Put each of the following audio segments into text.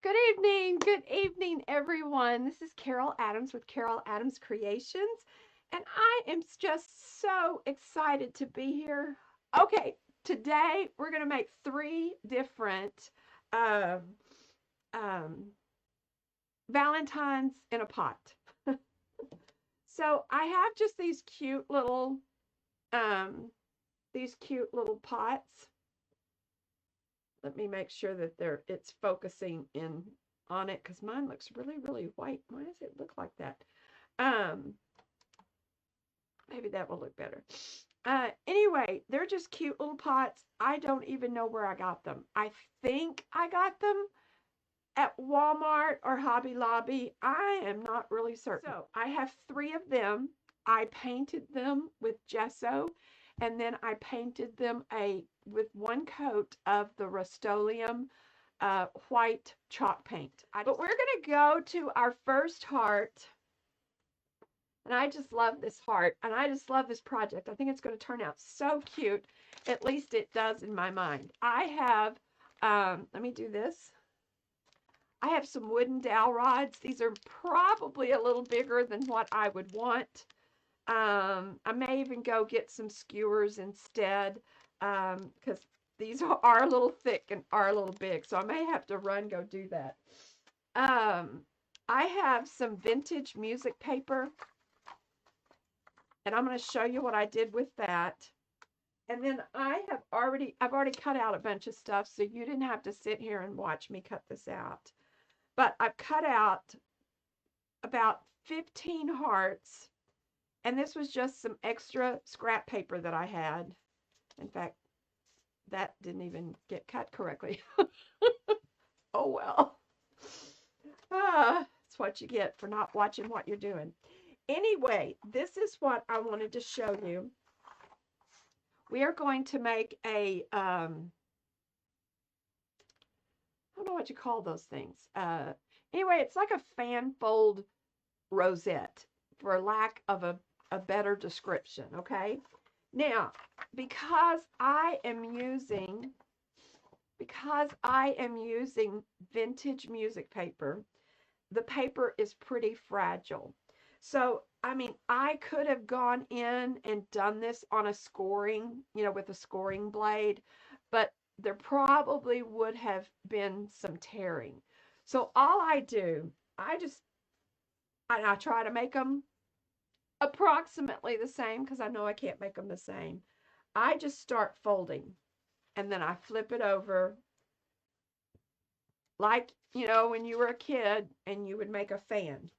Good evening, everyone. This is Carol Adams with Carol Adams Creations, and I am just so excited to be here. Okay, today we're going to make three different um, um, Valentines in a pot. So I have just um, these cute little pots. Let me make sure that it's focusing in on it because mine looks really white. Why does it look like that? Um, Maybe that will look better. Anyway, they're just cute little pots. I don't even know where I got them. I think I got them at Walmart or Hobby Lobby. I am not really certain. So I have three of them. I painted them with gesso, and then I painted them a with one coat of the Rust-Oleum white chalk paint. But we're going to go to our first heart. And I just love this heart. And I just love this project. I think it's going to turn out so cute. At least it does in my mind. I have, let me do this. I have some wooden dowel rods. These are probably a little bigger than what I would want. I may even go get some skewers instead because these are a little thick and are a little big. So I may have to go do that. Um, I have some vintage music paper, and I'm going to show you what I did with that. And then I've already cut out a bunch of stuff, so you didn't have to sit here and watch me cut this out. But I've cut out about 15 hearts, and this was just some extra scrap paper that I had. In fact, that didn't even get cut correctly. Oh well. That's what you get for not watching what you're doing. Anyway, this is what I wanted to show you. We are going to make I don't know what you call those things. Anyway, it's like a fan fold rosette, for lack of a better description, okay? Now, because I am using vintage music paper, the paper is pretty fragile. So, I mean, I could have gone in and done this on a scoring, with a scoring blade, but there probably would have been some tearing. So all I do, I try to make them approximately the same because I know I can't make them the same. I just start folding and then I flip it over like, when you were a kid and you would make a fan.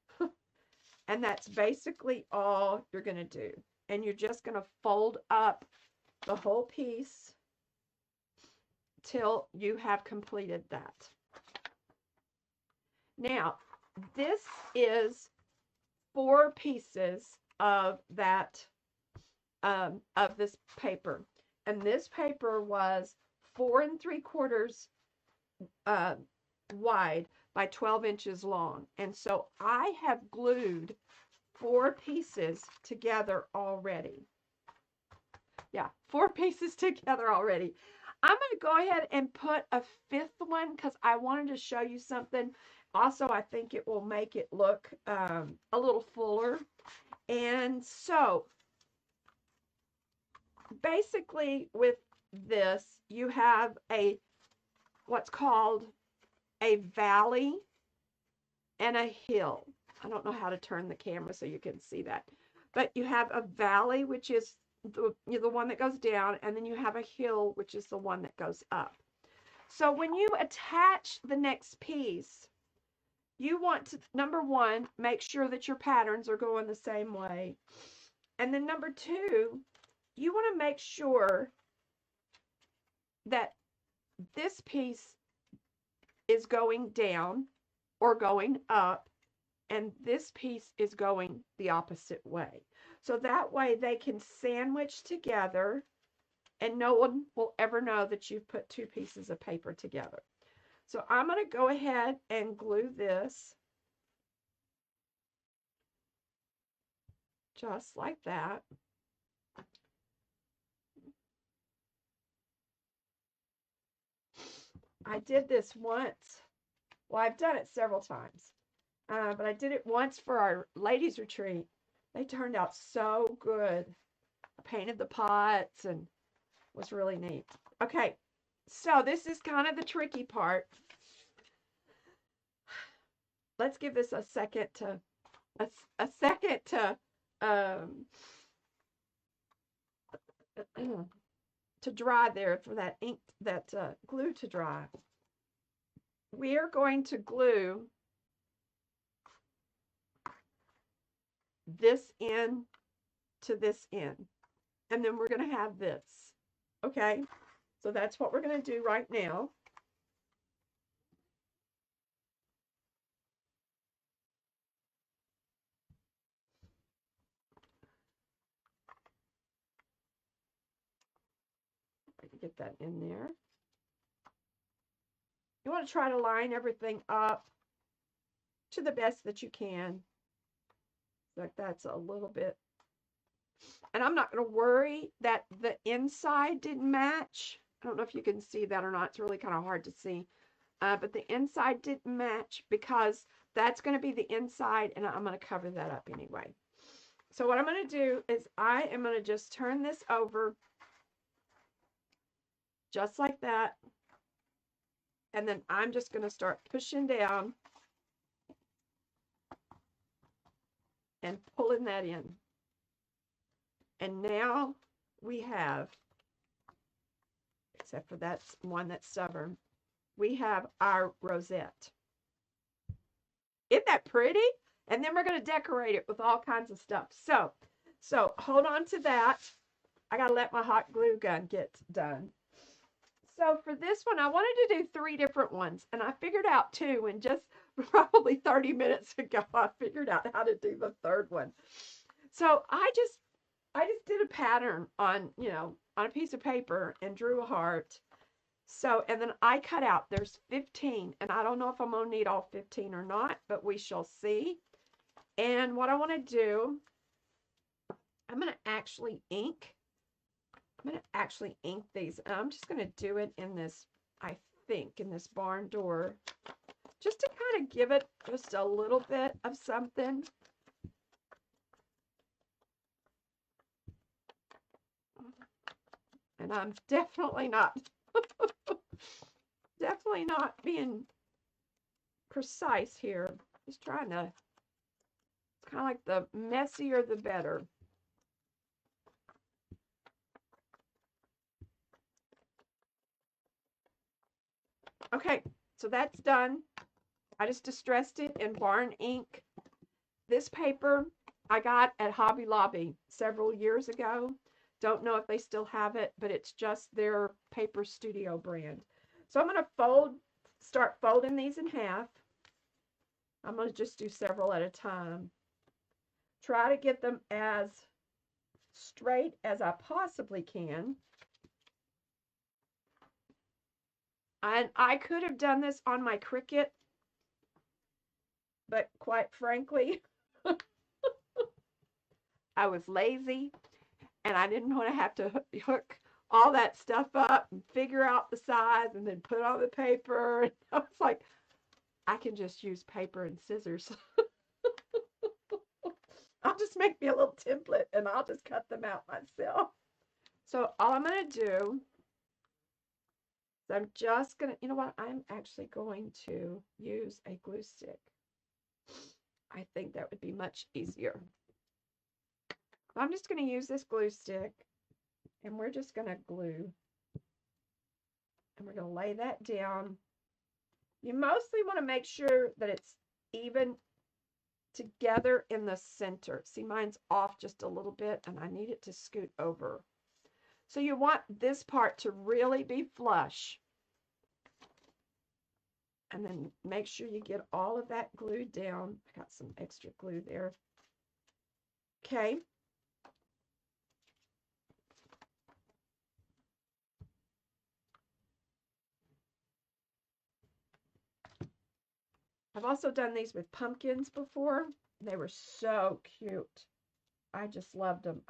And that's basically all you're going to do. And you're just going to fold up the whole piece till you have completed that. Now, this is 4 pieces of that, of this paper. And this paper was 4 3/4 wide by 12 inches long. And so I have glued 4 pieces together already. Yeah, 4 pieces together already. I'm going to go ahead and put a 5th one because I wanted to show you something. Also, I think it will make it look a little fuller. And so, basically with this, you have what's called a valley and a hill. I don't know how to turn the camera so you can see that. But you have a valley, which is the one that goes down, and then you have a hill, which is the one that goes up. So when you attach the next piece, you want to, number one, make sure that your patterns are going the same way. And then number two, you want to make sure that this piece is going down or going up, and this piece is going the opposite way. So that way they can sandwich together and no one will ever know that you've put 2 pieces of paper together. So I'm going to go ahead and glue this just like that. I did this once Well, I've done it several times, but I did it once for our ladies' retreat. They turned out so good. I painted the pots and was really neat. Okay, so this is kind of the tricky part. Let's give this a second to a second um, to dry there for that ink, that glue to dry. We are going to glue this end to this end, and then we're going to have this. Okay, so that's what we're going to do right now. Get that in there. You want to try to line everything up to the best that you can. Like that's a little bit. And I'm not going to worry that the inside didn't match. I don't know if you can see that or not. It's really kind of hard to see. But the inside didn't match because that's going to be the inside, and I'm going to cover that up anyway. So what I'm going to do is I am going to just turn this over just like that. And then I'm just going to start pushing down and pulling that in. And now we have, except for that one that's stubborn, we have our rosette. Isn't that pretty? And then we're going to decorate it with all kinds of stuff. So hold on to that. I got to let my hot glue gun get done. So for this one, I wanted to do 3 different ones, and I figured out 2 in just probably 30 minutes ago. I figured out how to do the 3rd one. So I just did a pattern on, on a piece of paper and drew a heart. So, and then I cut out, there's 15, and I don't know if I'm going to need all 15 or not, but we shall see. And what I want to do, I'm going to actually ink. I'm going to actually ink these. And I'm just going to do it in this, I think, in this barn door, just to kind of give it just a little bit of something. And I'm definitely not being precise here. Just trying to, it's kind of like the messier the better. Okay, so that's done. I just distressed it in barn ink. This paper I got at Hobby Lobby several years ago. Don't know if they still have it, but it's just their Paper Studio brand. So I'm going to start folding these in half. I'm going to just do several at a time. Try to get them as straight as I possibly can. And I could have done this on my Cricut, but quite frankly, I was lazy and I didn't want to have to hook all that stuff up and figure out the size and then put on the paper. And I was like, I can just use paper and scissors. I'll just make me a little template and I'll just cut them out myself. So all I'm going to do is I'm just going to, you know what? I'm actually going to use a glue stick. I think that would be much easier. I'm just going to use this glue stick and we're just going to glue. And we're going to lay that down. You mostly want to make sure that it's even together in the center. See, mine's off just a little bit and I need it to scoot over. So you want this part to really be flush. And then make sure you get all of that glued down. I got some extra glue there. Okay. I've also done these with pumpkins before. They were so cute. I just loved them.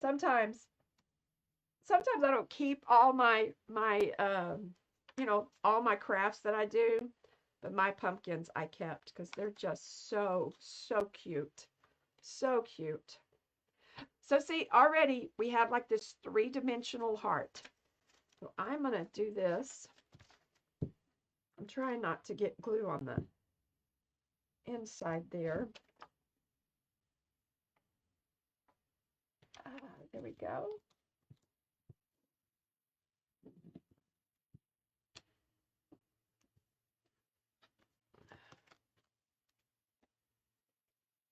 Sometimes I don't keep all my all my crafts that I do. But my pumpkins I kept because they're just so, so cute. So cute. So see, already we have like this three-dimensional heart. So I'm going to do this. I'm trying not to get glue on the inside there. There we go.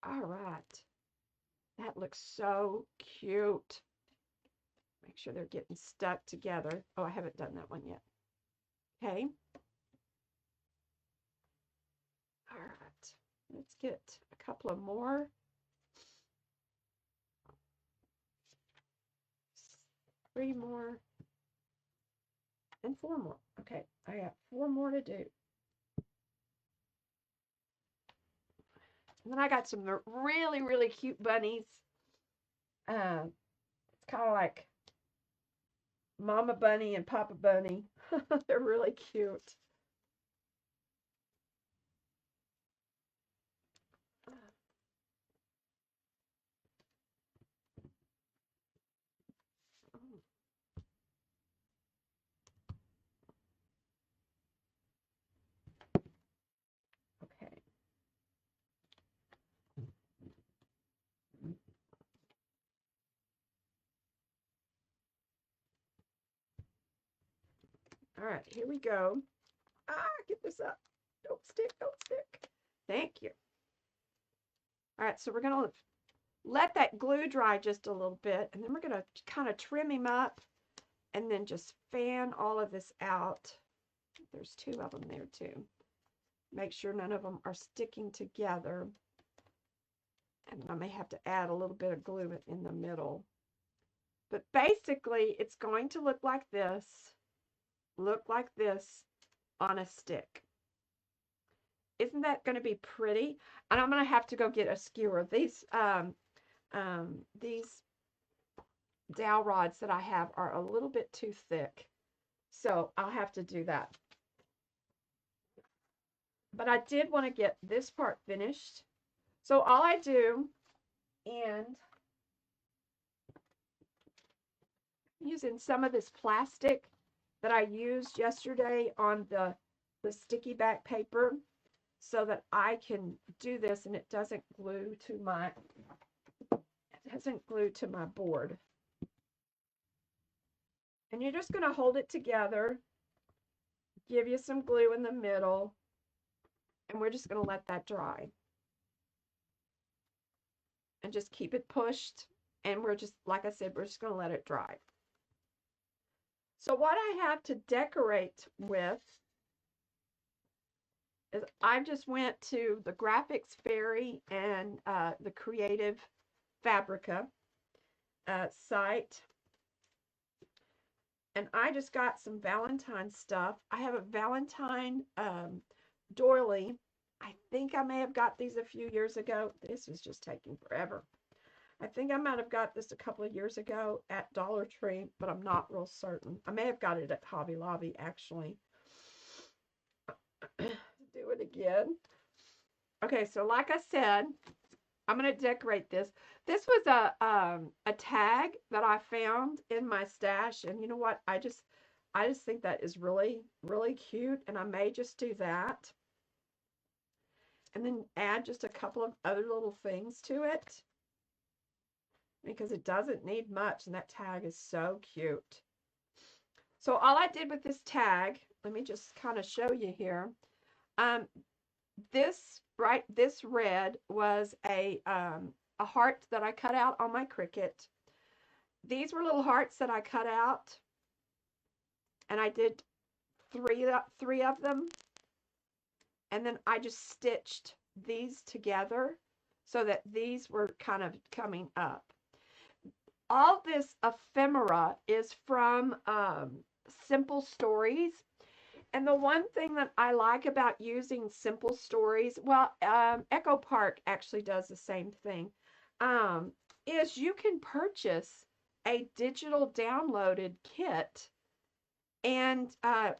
All right. That looks so cute. Make sure they're getting stuck together. Oh, I haven't done that one yet. Okay. All right. Let's get a couple of more. 3 more. And 4 more. Okay, I got 4 more to do. And then I got some really, really cute bunnies. It's kind of like Mama Bunny and Papa Bunny. They're really cute. Okay. All right, here we go. Get this up. Don't stick, don't stick. Thank you. All right, so we're going to let that glue dry just a little bit, and then we're going to kind of trim him up and then just fan all of this out. There's 2 of them there too. Make sure none of them are sticking together. And I may have to add a little bit of glue in the middle. But basically, it's going to look like this on a stick. Isn't that going to be pretty? And I'm going to have to go get a skewer. These dowel rods that I have are a little bit too thick. So I'll have to do that. But I did want to get this part finished. So all I do, and using some of this plastic that I used yesterday on the sticky back paper so that I can do this and it doesn't glue to my board. And you're just going to hold it together, give you some glue in the middle, and we're just going to let that dry. And just keep it pushed, and we're just, like I said, we're just going to let it dry. So what I have to decorate with is I just went to the Graphics Fairy and the Creative Fabrica site. And I just got some Valentine stuff. I have a Valentine doily. I think I may have got these a few years ago. This is just taking forever. I think I might have got this a couple of years ago at Dollar Tree, but I'm not real certain. I may have got it at Hobby Lobby, actually. Do it again. Okay, so like I said, I'm going to decorate this. This was a tag that I found in my stash, and you know what? I just think that is really, really cute, and I may just do that. And then add just a couple of other little things to it, because it doesn't need much, and that tag is so cute. So all I did with this tag, let me just kind of show you here. This red was a heart that I cut out on my Cricut. These were little hearts that I cut out, and I did three of them, and then I just stitched these together so that these were kind of coming up. All this ephemera is from Simple Stories. And the one thing that I like about using Simple Stories, well, Echo Park actually does the same thing, is you can purchase a digital downloaded kit and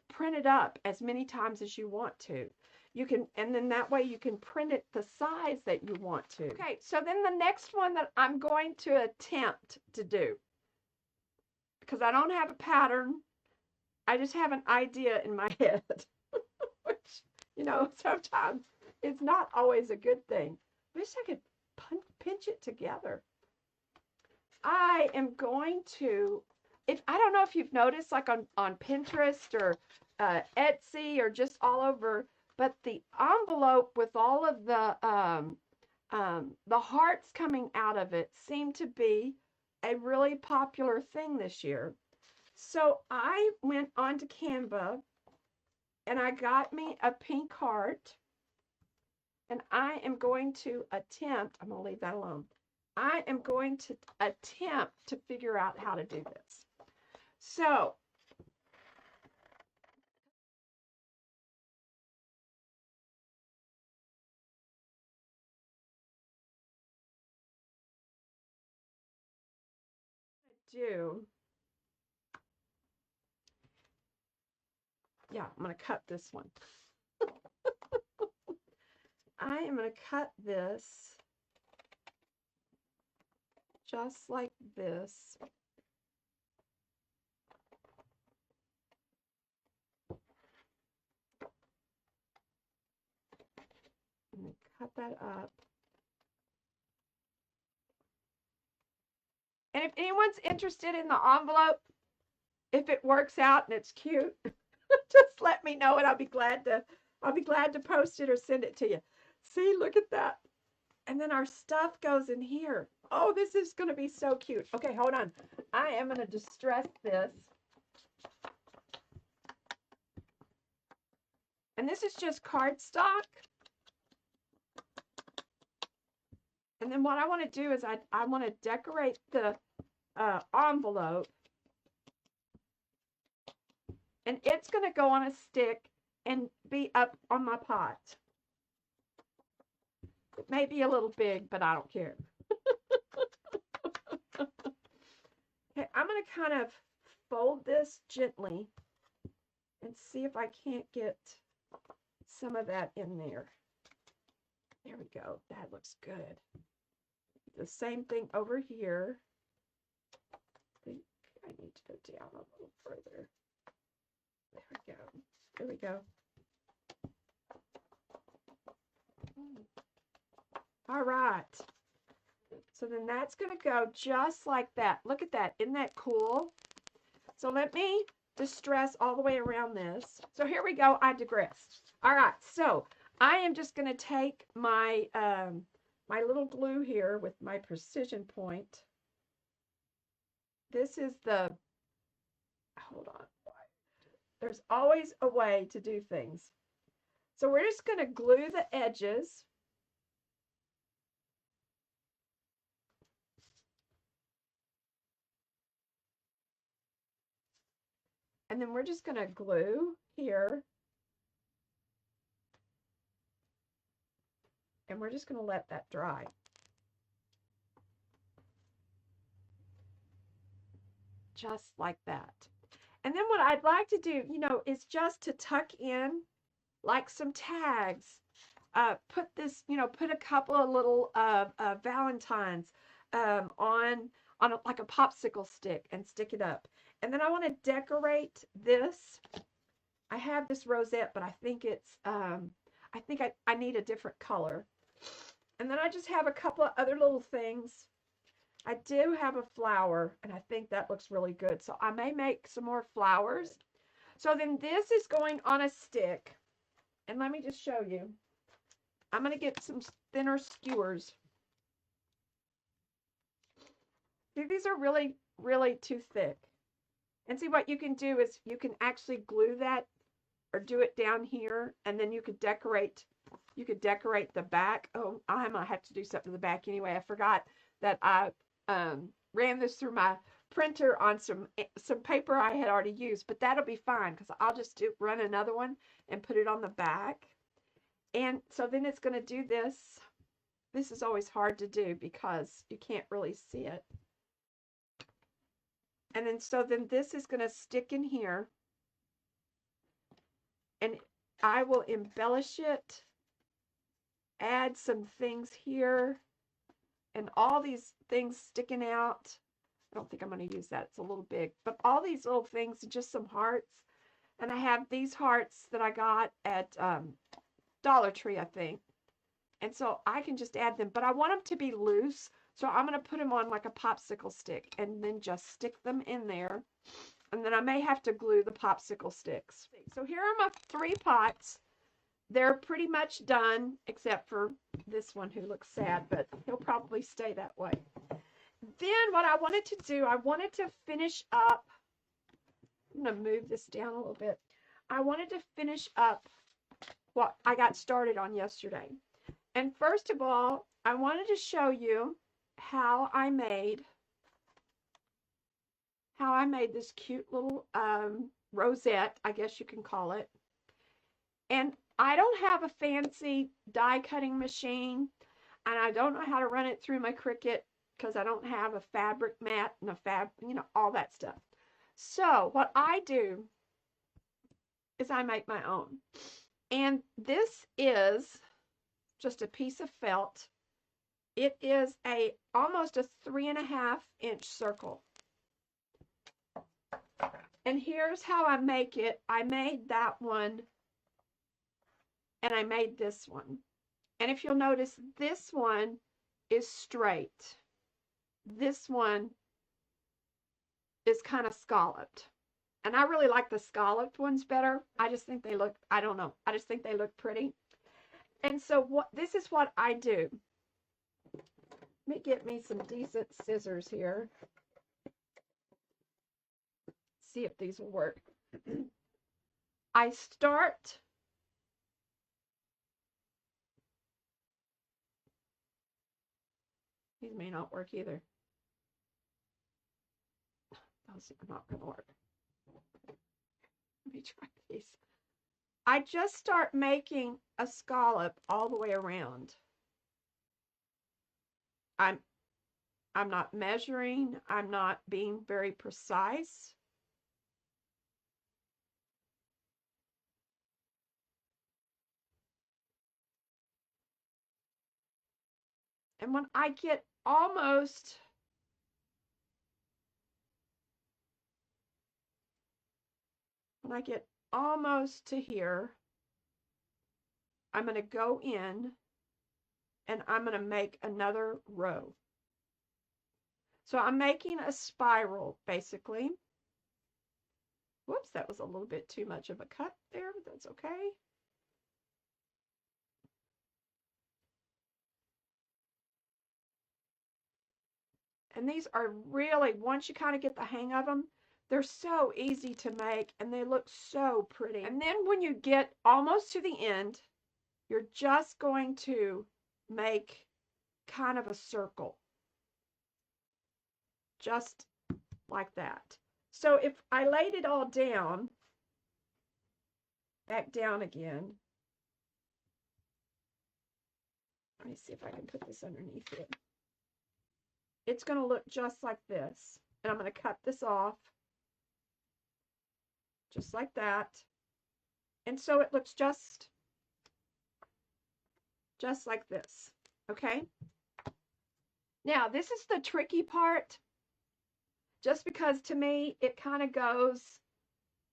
print it up as many times as you want to. You can, and then that way you can print it the size that you want to. Okay, so then the next one that I'm going to attempt to do, because I don't have a pattern, I just have an idea in my head, which, sometimes it's not always a good thing. I wish I could pinch it together. I am going to, I don't know if you've noticed, like on Pinterest or Etsy or just all over, but the envelope with all of the hearts coming out of it seemed to be a really popular thing this year. So I went onto Canva and I got me a pink heart, and I am going to attempt, I'm going to leave that alone. I am going to attempt to figure out how to do this. So I'm going to cut this one. I am going to cut this just like this. I'm going to cut that up. And if anyone's interested in the envelope, if it works out and it's cute, just let me know and I'll be glad to post it or send it to you. See, look at that. And then our stuff goes in here. Oh, this is going to be so cute. Okay, hold on. I am going to distress this. And this is just cardstock. And then what I want to do is I want to decorate the envelope. And it's going to go on a stick and be up on my pot. It may be a little big, but I don't care. Okay, I'm going to kind of fold this gently and see if I can't get some of that in there. There we go. That looks good. The same thing over here. I think I need to go down a little further. There we go. There we go. All right. So then that's going to go just like that. Look at that. Isn't that cool? So let me distress all the way around this. So here we go. I digress. All right. So I am just going to take my my little glue here with my precision point. This is the, hold on. There's always a way to do things. So we're just going to glue the edges. And then we're just going to glue here. And we're just going to let that dry. Just like that. And then what I'd like to do, is just to tuck in like some tags. Put this, put a couple of little Valentines on like a popsicle stick and stick it up. And then I want to decorate this. I have this rosette, but I think it's, I think I need a different color. And then I just have a couple of other little things. I do have a flower, and I think that looks really good. So I may make some more flowers. So then this is going on a stick. And let me just show you. I'm going to get some thinner skewers. See, these are really, really too thick. And see, what you can do is you can actually glue that or do it down here, and then you could decorate the back. Oh, I might have to do something to the back anyway. I forgot that I ran this through my printer on some paper I had already used, but that'll be fine because I'll just run another one and put it on the back. And so then it's going to do this. This is always hard to do because you can't really see it. And then so then this is going to stick in here. And I will embellish it, add some things here, and all these things sticking out. I don't think I'm going to use that. It's a little big. But all these little things, just some hearts. And I have these hearts that I got at Dollar Tree, I think. And so I can just add them. But I want them to be loose. So I'm going to put them on like a popsicle stick and then just stick them in there. And then I may have to glue the popsicle sticks. So here are my 3 pots. They're pretty much done, except for this one who looks sad, but he'll probably stay that way. Then what I wanted to do, I wanted to finish up. I'm going to move this down a little bit. I wanted to finish up what I got started on yesterday. And first of all, I wanted to show you how I made this cute little rosette, I guess you can call it. And I don't have a fancy die cutting machine, and I don't know how to run it through my Cricut because I don't have a fabric mat and all that stuff. So what I do is I make my own. And this is just a piece of felt. It is almost a 3.5-inch circle. And here's how I make it. I made that one, and I made this one. And if you'll notice, this one is straight. This one is kind of scalloped. And I really like the scalloped ones better. I just think they look, I don't know, I just think they look pretty. And so this is what I do. Let me get me some decent scissors here. See if these will work. I start these may not work either. Those are not going to work. Let me try these. I just start making a scallop all the way around. I'm not measuring. I'm not being very precise. And when I get almost to here, I'm going to go in and I'm going to make another row. So I'm making a spiral, basically. Whoops, that was a little bit too much of a cut there, but that's okay. And these are really, once you kind of get the hang of them, they're so easy to make and they look so pretty. And then when you get almost to the end, you're just going to make kind of a circle. Just like that. So if I laid it all down, back down again. Let me see if I can put this underneath it. It's going to look just like this. And I'm going to cut this off. Just like that. And so it looks just like this. Okay? Now, this is the tricky part. Just because to me, it kind of goes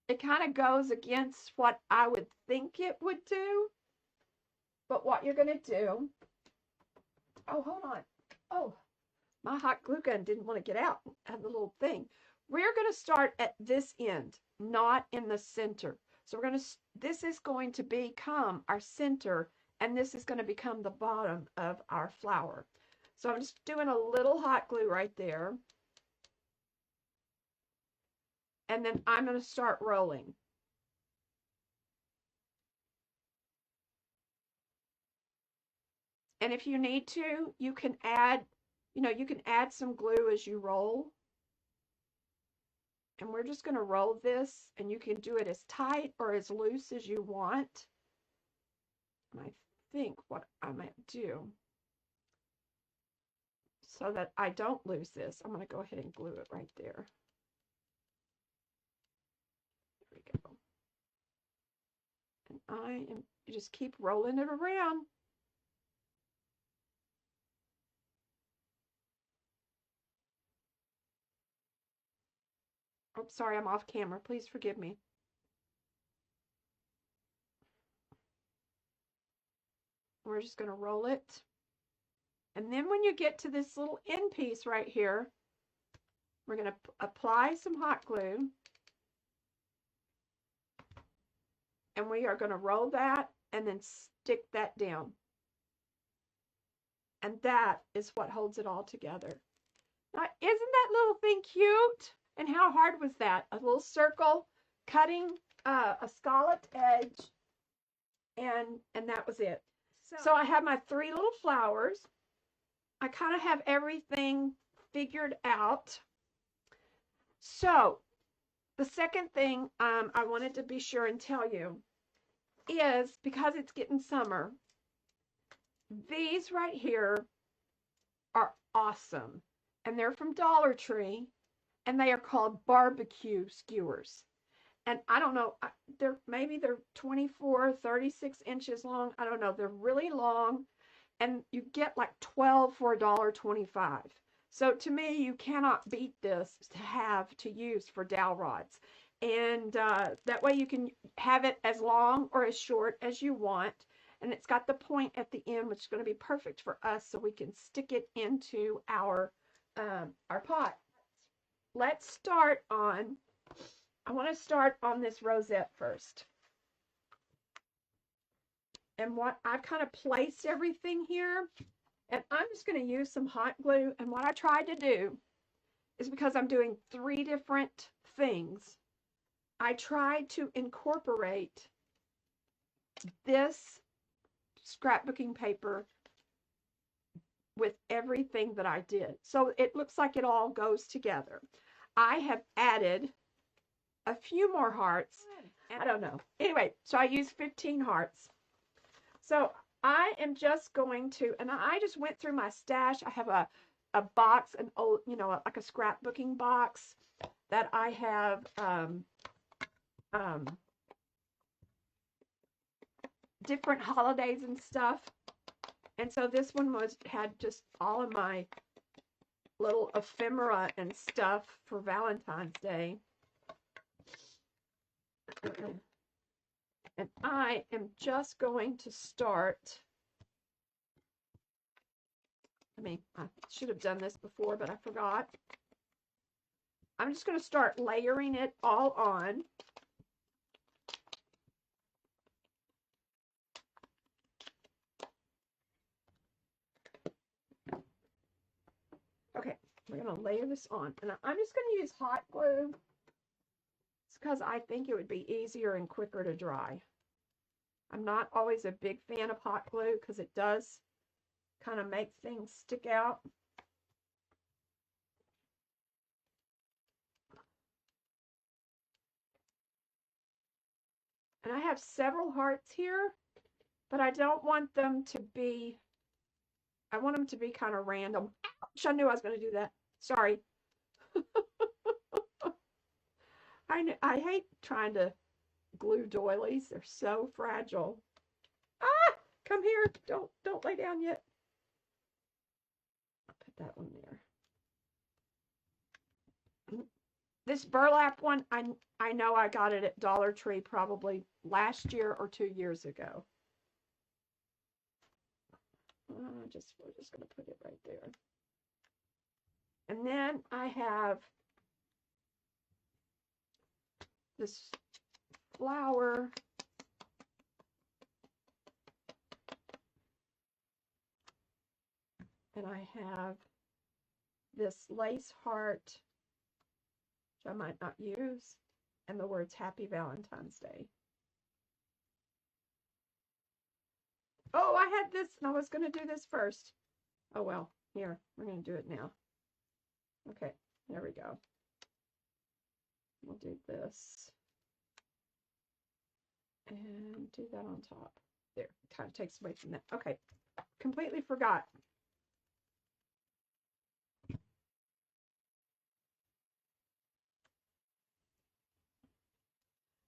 against what I would think it would do. But what you're going to do, oh, hold on. Oh, my hot glue gun didn't want to get out of the little thing. We're going to start at this end, not in the center. So this is going to become our center, and this is going to become the bottom of our flower. So I'm just doing a little hot glue right there. And then I'm going to start rolling. And if you need to, you can add, some glue as you roll. And we're just going to roll this, and you can do it as tight or as loose as you want. And I think what I might do, so that I don't lose this, I'm going to go ahead and glue it right there. There we go. And you just keep rolling it around. Oh, sorry, I'm off camera. Please forgive me. We're just going to roll it. And then when you get to this little end piece right here, we're going to apply some hot glue. And we are going to roll that and then stick that down. And that is what holds it all together. Now, isn't that little thing cute? And how hard was that? A little circle, cutting a scalloped edge, and that was it. So I have my 3 little flowers. I kind of have everything figured out. So the second thing I wanted to be sure and tell you is, because it's getting summer, these right here are awesome. And they're from Dollar Tree, and they are called barbecue skewers. And I don't know, maybe they're 24, 36 inches long. I don't know. They're really long, and you get like 12 for $1.25. So to me, you cannot beat this to use for dowel rods. And that way you can have it as long or as short as you want. And it's got the point at the end, which is going to be perfect for us, so we can stick it into our pot. Let's start on, I want to start on this rosette first. And what I've kind of placed everything here, and I'm just going to use some hot glue. And what I tried to do is, because I'm doing 3 different things, I tried to incorporate this scrapbooking paper with everything that I did. So it looks like it all goes together. I have added a few more hearts. I don't know. Anyway, so I used 15 hearts. So I am just going to, and I just went through my stash. I have a box, an old, like a scrapbooking box that I have different holidays and stuff. And so this one had just all of my little ephemera and stuff for Valentine's Day. And I am just going to start. I should have done this before, but I forgot. I'm just going to start layering it all on. Okay, we're going to layer this on. And I'm just going to use hot glue. It's because I think it would be easier and quicker to dry. I'm not always a big fan of hot glue because it does kind of make things stick out. And I have several hearts here, but I don't want them to be, I want them to be kind of random. Ouch, I knew I was going to do that. Sorry. I hate trying to glue doilies. They're so fragile. Ah, come here. Don't lay down yet. I'll put that one there. This burlap one, I know I got it at Dollar Tree probably last year or 2 years ago. We're just going to put it right there. And then I have this flower. And I have this lace heart, which I might not use, and the words Happy Valentine's Day. Oh, I had this, and I was going to do this first. Oh, well, here, we're going to do it now. Okay, there we go. We'll do this. And do that on top. There, kind of takes away from that. Okay, completely forgot.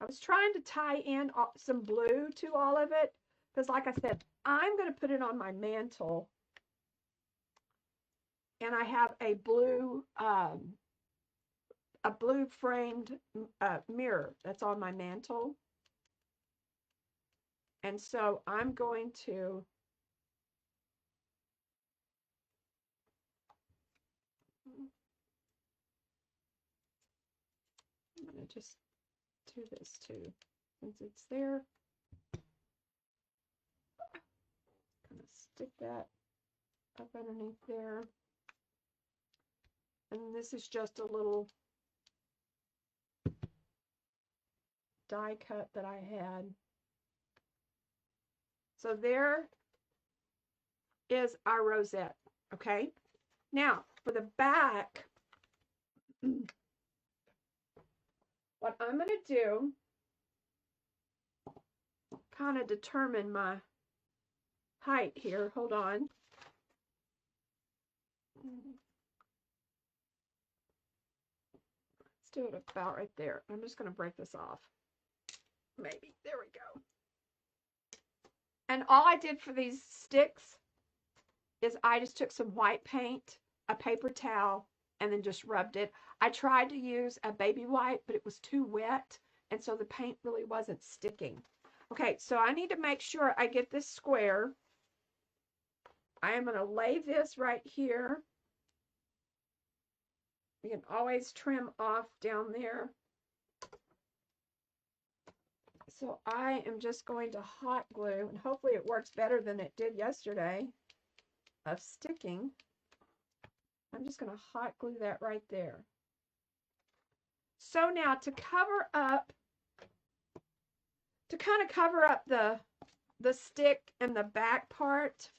I was trying to tie in some blue to all of it because, like I said, I'm going to put it on my mantle. And I have a blue framed mirror that's on my mantle. And so I'm going to just do this too, since it's there. Kind of stick that up underneath there. And this is just a little die cut that I had. So there is our rosette, okay? Now, for the back, what I'm going to do, kind of determine my height here. Hold on. Let's do it about right there. I'm just going to break this off. Maybe. There we go. And all I did for these sticks is I just took some white paint, a paper towel, and then just rubbed it. I tried to use a baby white, but it was too wet, and so the paint really wasn't sticking. Okay, so I need to make sure I get this square. I am going to lay this right here. You can always trim off down there. So I am just going to hot glue, and hopefully it works better than it did yesterday of sticking. I'm just going to hot glue that right there. So now to cover up, to kind of cover up the stick and the back part,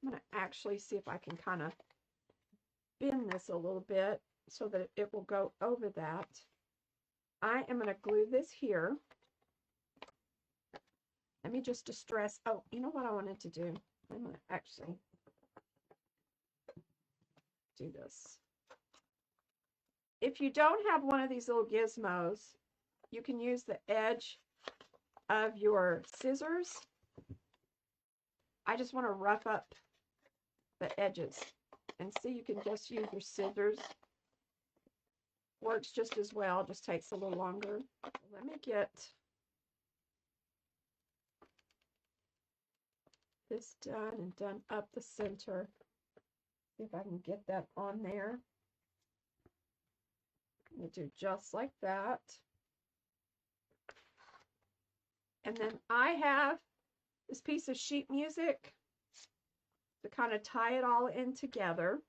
I'm going to actually see if I can kind of bend this a little bit so that it will go over that. I am going to glue this here. Let me just distress. Oh, you know what I wanted to do? I'm going to actually do this. If you don't have one of these little gizmos, you can use the edge of your scissors. I just want to rough up the edges. And see, you can just use your scissors. Works just as well, just takes a little longer. Let me get this done and done up the center. See if I can get that on there. I'm going to do just like that. And then I have this piece of sheet music to kind of tie it all in together.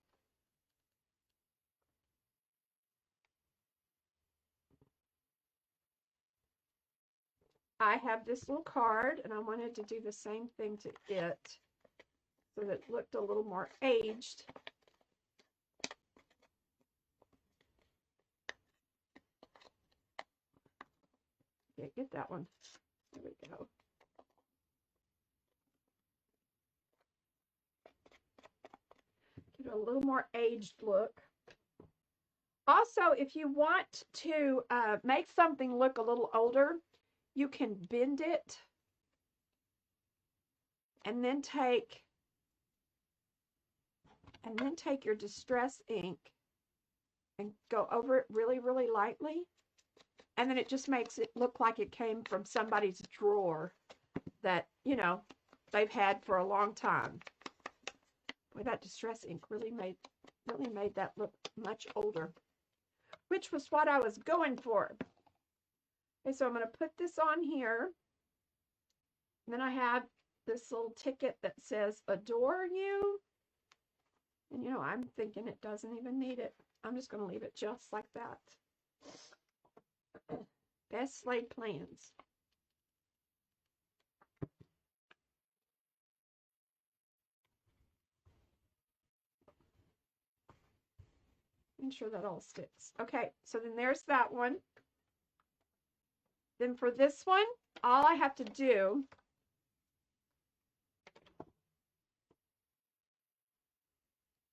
I have this little card, and I wanted to do the same thing to it so that it looked a little more aged. Okay, get that one. There we go. Get a little more aged look. Also, if you want to make something look a little older, you can bend it and then take your distress ink and go over it really, really lightly. And then it just makes it look like it came from somebody's drawer that, you know, they've had for a long time. Boy, that distress ink really made that look much older, which was what I was going for. Okay, so I'm going to put this on here. And then I have this little ticket that says, adore you. And, you know, I'm thinking it doesn't even need it. I'm just going to leave it just like that. Best laid plans. Make sure that all sticks. Okay, so then there's that one. Then for this one, all I have to do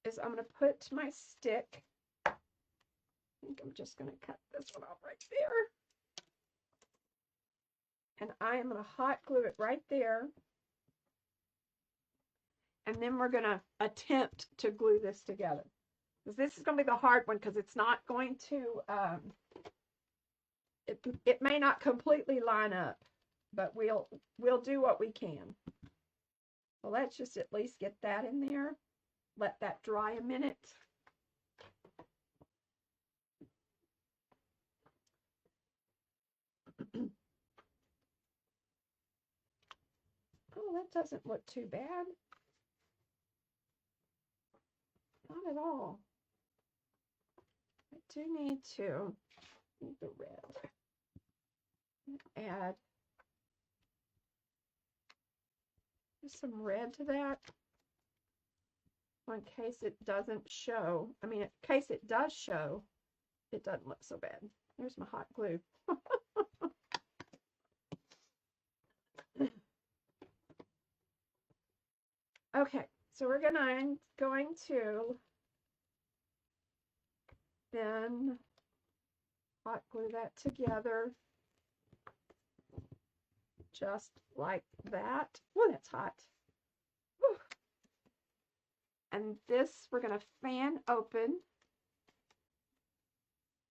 is I'm going to put my stick. I think I'm just going to cut this one off right there. I am going to hot glue it right there. And then we're going to attempt to glue this together. Because this is going to be the hard one because it's not going to, it may not completely line up, but we'll do what we can. Well, let's just at least get that in there. Let that dry a minute. Oh, that doesn't look too bad. Not at all. I do need the red. Add just some red to that. In case it doesn't show. I mean, in case it does show, it doesn't look so bad. There's my hot glue. Okay, so we're going to then hot glue that together just like that. Oh, that's hot. Whew. And this we're going to fan open.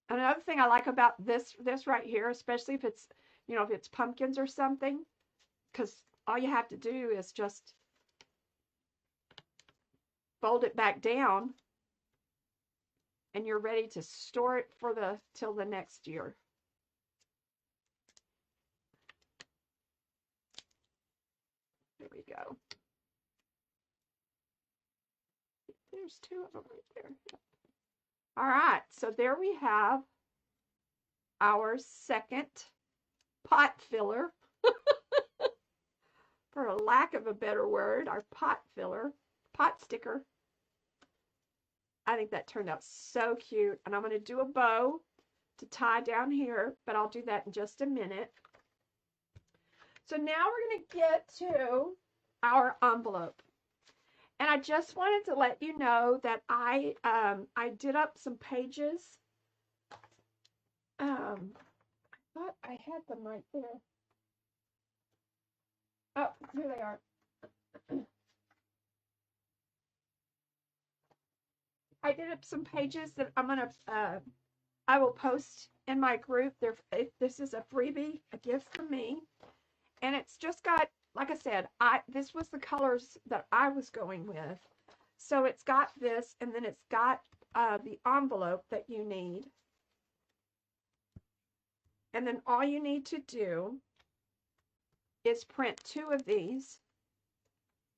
Another thing I like about this right here, especially if it's, you know, if it's pumpkins or something, because all you have to do is just fold it back down and you're ready to store it for till the next year. There we go. There's two of them right there. All right, so there we have our second pot filler. For a lack of a better word, our pot filler, pot sticker. I think that turned out so cute. And I'm going to do a bow to tie down here, but I'll do that in just a minute. So now we're going to get to our envelope. And I just wanted to let you know that I did up some pages. I thought I had them right there. Oh, here they are. I did up some pages that I will post in my group. This is a freebie, a gift from me. And it's just got, like I said, this was the colors that I was going with. So it's got this, and then it's got the envelope that you need. And then all you need to do is print 2 of these,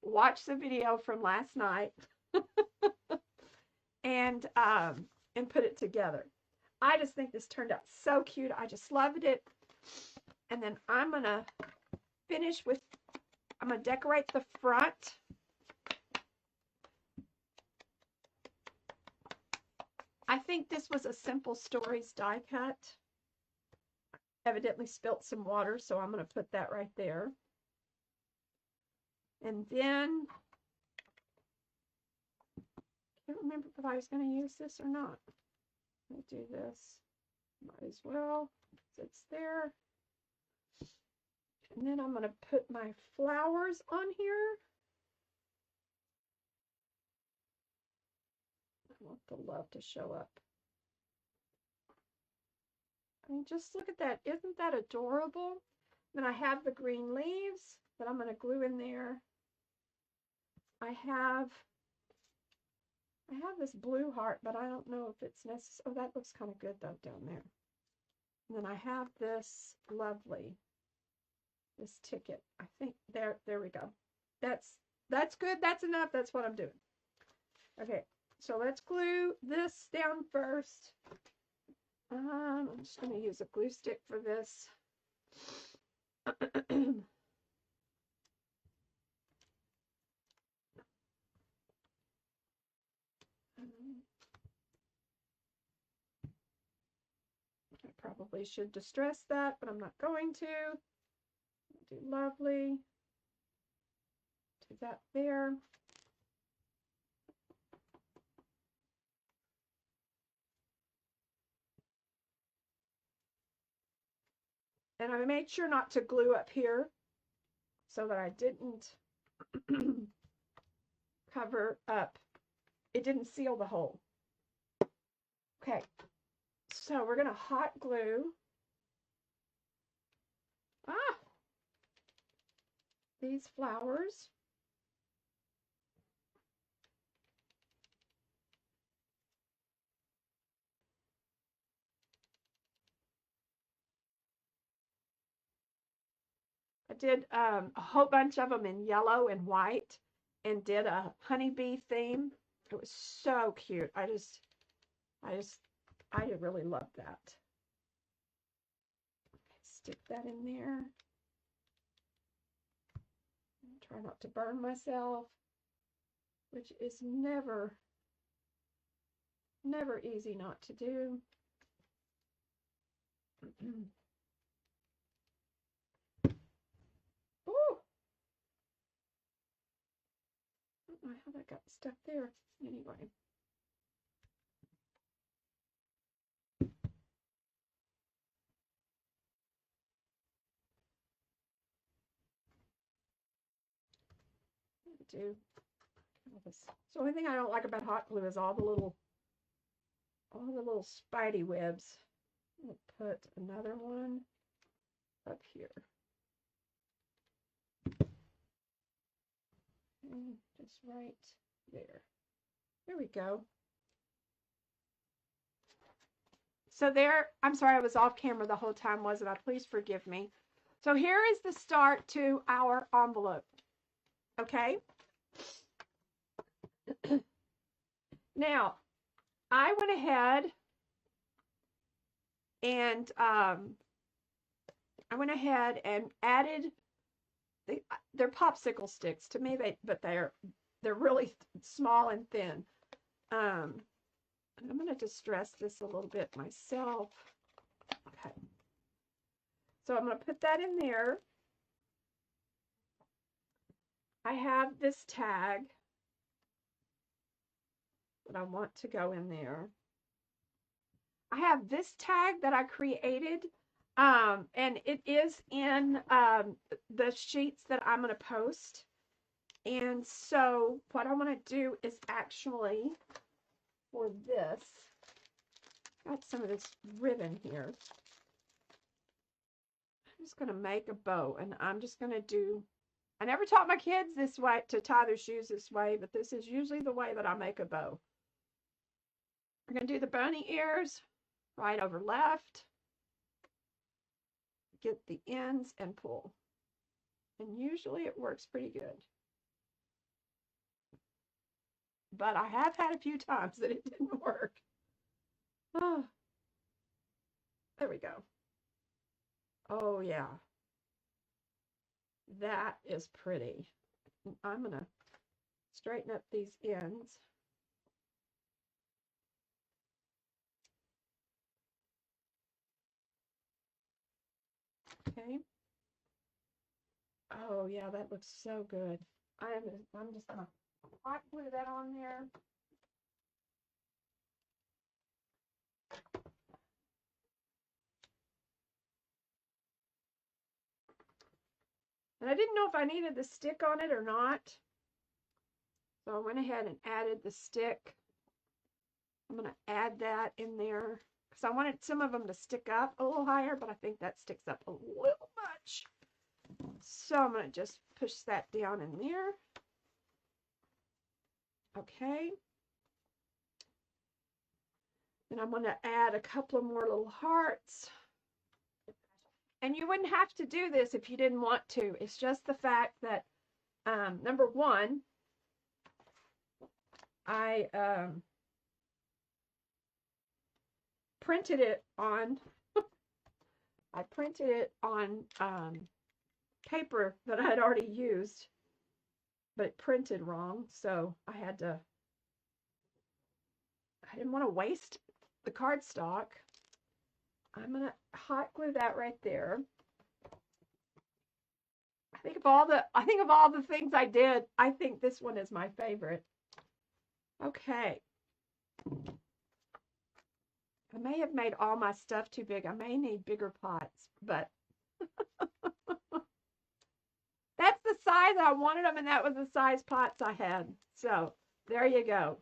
watch the video from last night, and put it together. I just think this turned out so cute. I just loved it. And then I'm going to finish with, I'm going to decorate the front. I think this was a Simple Stories die cut. Evidently spilt some water, so I'm going to put that right there. And then, I can't remember if I was going to use this or not. Let me do this. Might as well, since it's there. And then I'm going to put my flowers on here. I want the love to show up. I mean, just look at that. Isn't that adorable? Then I have the green leaves that I'm going to glue in there. I have this blue heart, but I don't know if it's necessary. Oh, that looks kind of good though down there. And then I have this lovely, this ticket. I think there we go. That's good. That's enough. That's what I'm doing. Okay, so let's glue this down first. I'm just going to use a glue stick for this. I probably should distress that, but I'm not going to. Do lovely. Do that there. And I made sure not to glue up here so that I didn't cover up. It didn't seal the hole. Okay, so we're going to hot glue these flowers. I did a whole bunch of them in yellow and white and did a honeybee theme. It was so cute. I really love that. Stick that in there. Try not to burn myself, which is never easy not to do. Oh, I don't know how that got stuck there. Anyway. Do this. So the only thing I don't like about hot glue is all the little spidey webs. I'll put another one up here. And just right there. There we go. So there, I'm sorry I was off camera the whole time, wasn't I? Please forgive me. So here is the start to our envelope. Okay. Now, I went ahead and added they're popsicle sticks to me. They're really small and thin. And I'm going to distress this a little bit myself. Okay. So I'm going to put that in there. I have this tag that I want to go in there. I have this tag that I created, and it is in the sheets that I'm going to post. And so what I want to do is actually, for this, got some of this ribbon here. I'm just going to make a bow, and I'm just going to do, I never taught my kids this way, to tie their shoes this way, but this is usually the way that I make a bow. We're going to do the bunny ears, right over left, get the ends and pull. And usually it works pretty good. But I have had a few times that it didn't work. Oh, there we go. Oh, yeah. That is pretty. I'm going to straighten up these ends. Okay. Oh, yeah, that looks so good. I'm just going to hot glue that on there. And I didn't know if I needed the stick on it or not. So I went ahead and added the stick. I'm going to add that in there because I wanted some of them to stick up a little higher, but I think that sticks up a little much. So I'm going to just push that down in there. Okay. And I'm going to add a couple of more little hearts. And you wouldn't have to do this if you didn't want to. It's just the fact that, number one, I printed it on paper that I had already used, but it printed wrong, so I didn't want to waste the cardstock. I'm gonna hot glue that right there. I think of all the things I did, I think this one is my favorite. Okay. I may have made all my stuff too big. I may need bigger pots, but size I wanted them, and that was the size pots I had. So there you go.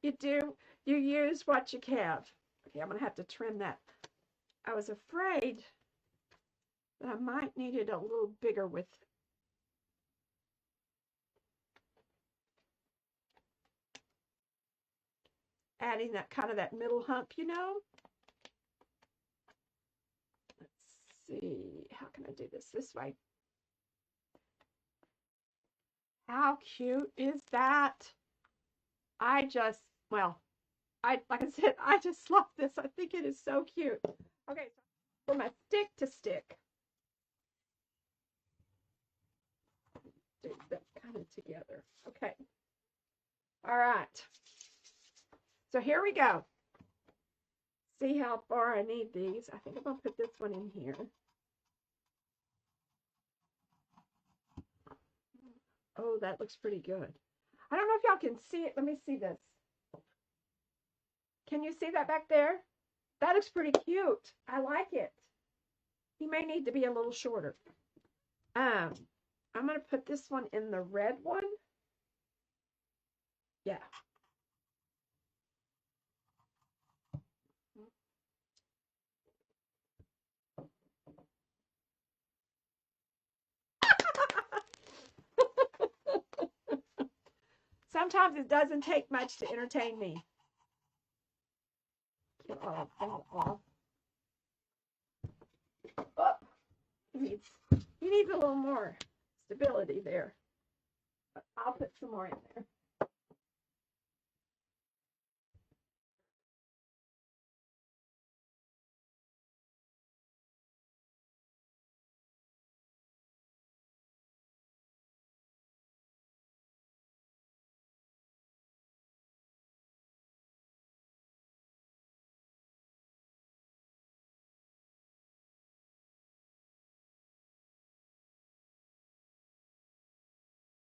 You use what you have. Okay, I'm gonna have to trim that. I was afraid that I might need it a little bigger with adding that kind of that middle hump, you know. Let's see, how can I do this way? How cute is that? Well, like I said, I just love this. I think it is so cute. Okay, so for my stick to stick, do that kind of together. Okay. All right. So here we go. See how far I need these. I think I'm going to put this one in here. Oh, that looks pretty good. I don't know if y'all can see it. Let me see this. Can you see that back there? That looks pretty cute. I like it. He may need to be a little shorter. I'm going to put this one in the red one. Yeah. Sometimes it doesn't take much to entertain me. Get all of that off. Oh, he needs a little more stability there. But I'll put some more in there.